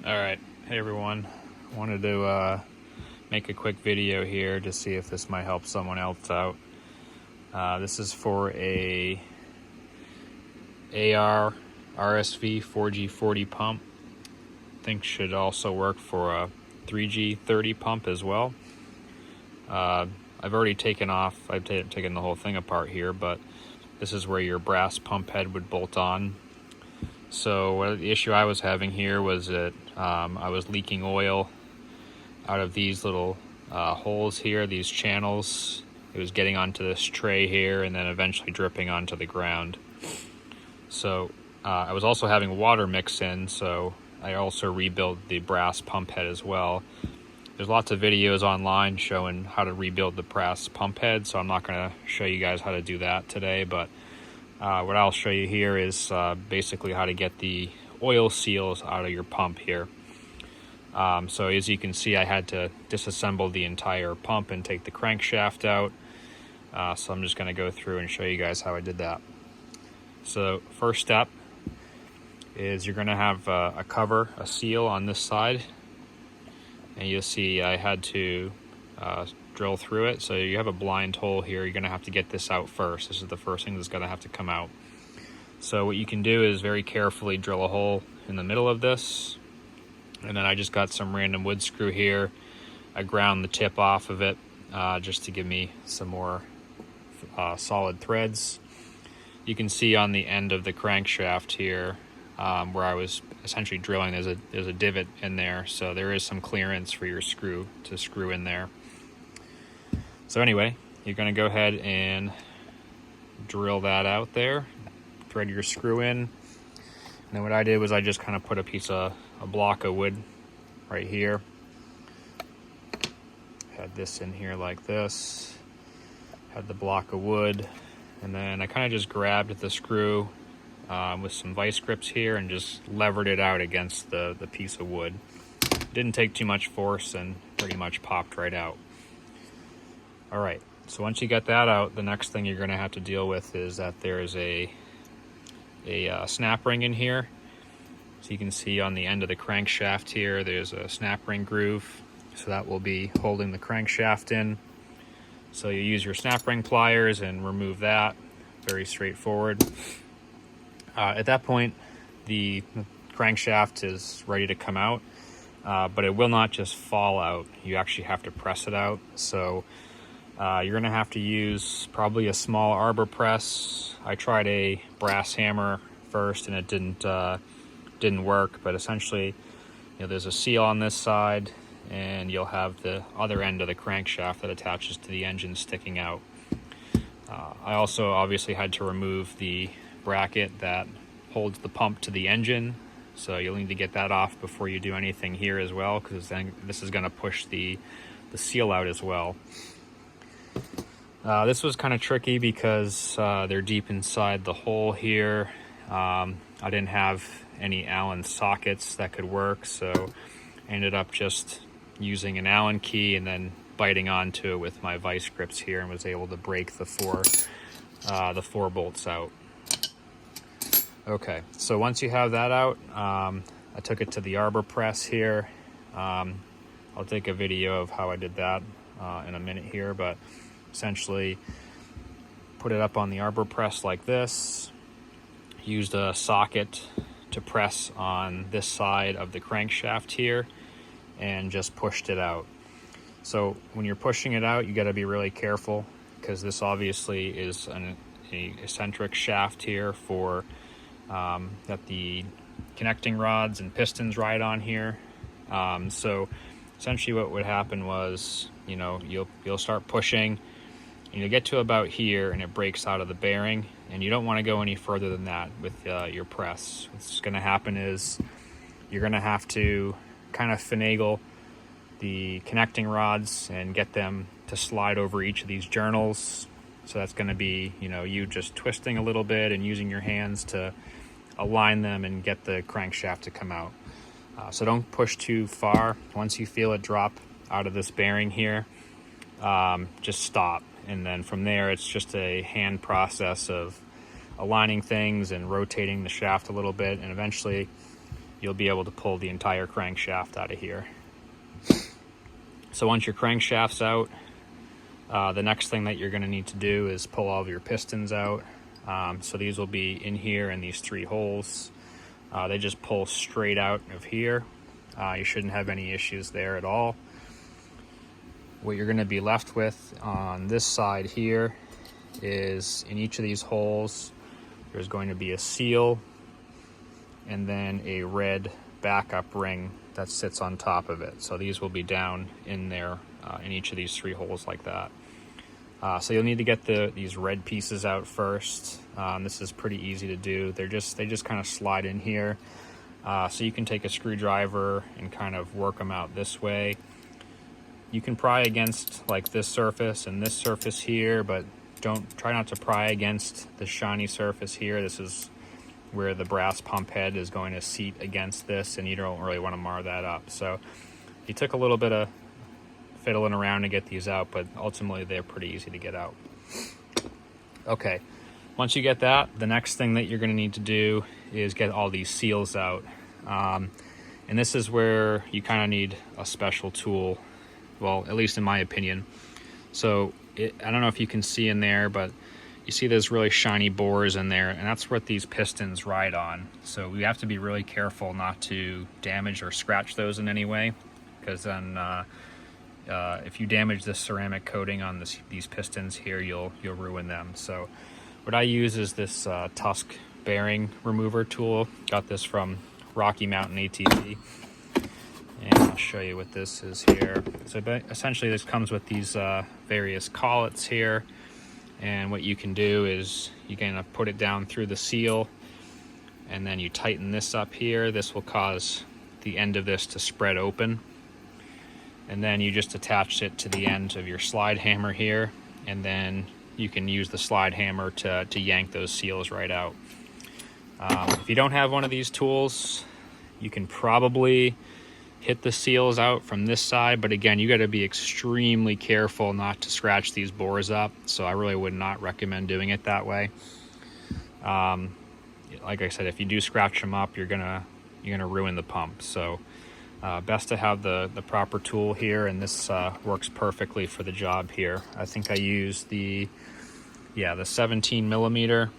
All right, hey everyone. Wanted to make a quick video here to see if this might help someone else out. This is for a AR RSV 4G40 pump. I think should also work for a 3G30 pump as well. I've already taken the whole thing apart here, but this is where your brass pump head would bolt on. So the issue I was having here was that I was leaking oil out of these little holes here, these channels. It was getting onto this tray here and then eventually dripping onto the ground. So I was also having water mix in, so I also rebuilt the brass pump head as well. There's lots of videos online showing how to rebuild the brass pump head, so I'm not going to show you guys how to do that today, but what I'll show you here is basically how to get the oil seals out of your pump here. So as you can see, I had to disassemble the entire pump and take the crankshaft out. So I'm just going to go through and show you guys how I did that. So first step is you're going to have a cover, a seal on this side. And you'll see I had to drill through it. So you have a blind hole here. You're going to have to get this out first. This is the first thing that's going to have to come out. So what you can do is very carefully drill a hole in the middle of this. And then I just got some random wood screw here. I ground the tip off of it just to give me some more solid threads. You can see on the end of the crankshaft here where I was essentially drilling, there's a divot in there. So there is some clearance for your screw to screw in there. So anyway, you're going to go ahead and drill that out there, thread your screw in. And then what I did was I just kind of put a block of wood right here. Had this in here like this. Had the block of wood. And then I kind of just grabbed the screw with some vice grips here and just levered it out against the piece of wood. Didn't take too much force and pretty much popped right out. All right, so once you get that out, the next thing you're going to have to deal with is that there is a snap ring in here. So you can see on the end of the crankshaft here, there's a snap ring groove. So that will be holding the crankshaft in. So you use your snap ring pliers and remove that. Very straightforward. At that point, the crankshaft is ready to come out, but it will not just fall out. You actually have to press it out. So you're going to have to use probably a small arbor press. I tried a brass hammer first and it didn't work, but essentially, there's a seal on this side and you'll have the other end of the crankshaft that attaches to the engine sticking out. I also obviously had to remove the bracket that holds the pump to the engine, so you'll need to get that off before you do anything here as well, because then this is going to push the seal out as well. This was kind of tricky because they're deep inside the hole here. I didn't have any Allen sockets that could work, so I ended up just using an Allen key and then biting onto it with my vice grips here and was able to break the four bolts out. Okay, so once you have that out, I took it to the arbor press here. I'll take a video of how I did that in a minute here, but essentially put it up on the arbor press like this. Used a socket to press on this side of the crankshaft here and just pushed it out. So when you're pushing it out, you got to be really careful because this obviously is an eccentric shaft here for that the connecting rods and pistons ride on here. So essentially what would happen was, you'll start pushing and you'll get to about here and it breaks out of the bearing, and you don't want to go any further than that with your press. What's going to happen is you're going to have to kind of finagle the connecting rods and get them to slide over each of these journals. So that's going to be, you just twisting a little bit and using your hands to align them and get the crankshaft to come out. So don't push too far. Once you feel it drop out of this bearing here, just stop. And then from there, it's just a hand process of aligning things and rotating the shaft a little bit. And eventually you'll be able to pull the entire crankshaft out of here. So once your crankshaft's out, the next thing that you're going to need to do is pull all of your pistons out. So these will be in here in these 3 holes. They just pull straight out of here. You shouldn't have any issues there at all. What you're going to be left with on this side here is, in each of these holes, there's going to be a seal and then a red backup ring that sits on top of it. So these will be down in there in each of these 3 holes like that. So you'll need to get these red pieces out first. This is pretty easy to do. They just kind of slide in here. So you can take a screwdriver and kind of work them out this way. You can pry against like this surface and this surface here, but try not to pry against the shiny surface here. This is where the brass pump head is going to seat against this, and you don't really want to mar that up. So you took a little bit of fiddling around to get these out, but ultimately they're pretty easy to get out. Okay, once you get that, the next thing that you're going to need to do is get all these seals out. And this is where you kind of need a special tool, well, at least in my opinion. So I don't know if you can see in there, but you see there's really shiny bores in there, and that's what these pistons ride on. So we have to be really careful not to damage or scratch those in any way, because then if you damage the ceramic coating on these pistons here, you'll ruin them. So what I use is this Tusk bearing remover tool. Got this from Rocky Mountain ATV. And I'll show you what this is here. So essentially this comes with these various collets here. And what you can do is you can put it down through the seal, and then you tighten this up here. This will cause the end of this to spread open. And then you just attach it to the end of your slide hammer here, and then you can use the slide hammer to yank those seals right out. If you don't have one of these tools, you can probably hit the seals out from this side, but again, you got to be extremely careful not to scratch these bores up. So I really would not recommend doing it that way. Like I said, if you do scratch them up, you're gonna ruin the pump. So best to have the proper tool here, and this works perfectly for the job here. I think I used the 17 millimeter.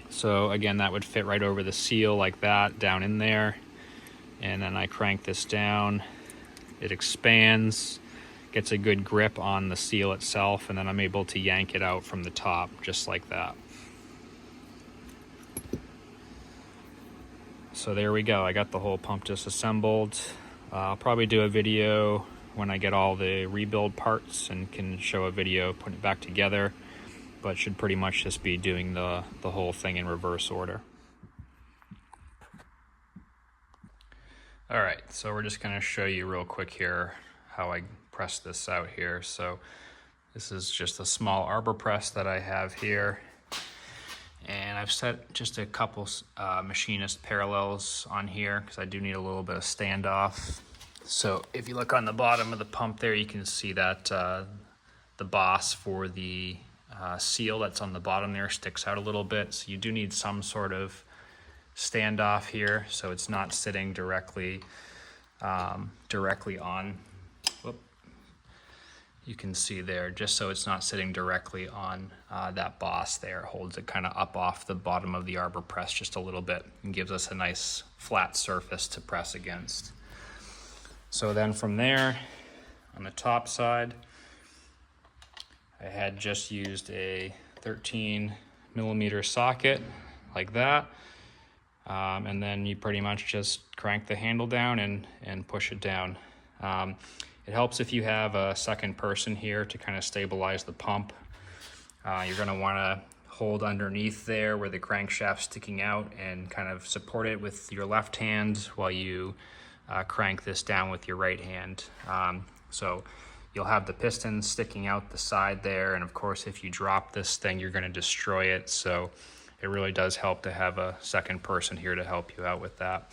So again, that would fit right over the seal like that, down in there. And then I crank this down, it expands, gets a good grip on the seal itself, and then I'm able to yank it out from the top, just like that. So there we go, I got the whole pump disassembled. I'll probably do a video when I get all the rebuild parts and can show a video putting it back together, but should pretty much just be doing the whole thing in reverse order. All right, so we're just gonna show you real quick here how I press this out here. So this is just a small arbor press that I have here. And I've set just a couple machinist parallels on here because I do need a little bit of standoff. So if you look on the bottom of the pump there, you can see that the boss for the seal that's on the bottom there sticks out a little bit. So you do need some sort of standoff here, so it's not sitting directly on. Whoop. You can see there, just so it's not sitting directly on that boss there. It holds it kind of up off the bottom of the arbor press just a little bit and gives us a nice flat surface to press against. So then from there, on the top side, I had just used a 13 millimeter socket like that. And then you pretty much just crank the handle down and push it down. It helps if you have a second person here to kind of stabilize the pump. You're going to want to hold underneath there where the crankshaft's sticking out and kind of support it with your left hand while you crank this down with your right hand. So you'll have the pistons sticking out the side there, and of course if you drop this thing you're going to destroy it. So it really does help to have a second person here to help you out with that.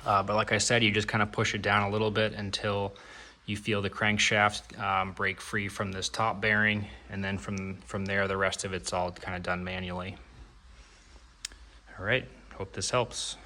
But like I said, you just kind of push it down a little bit until you feel the crankshaft break free from this top bearing, and then from there the rest of it's all kind of done manually. All right, hope this helps.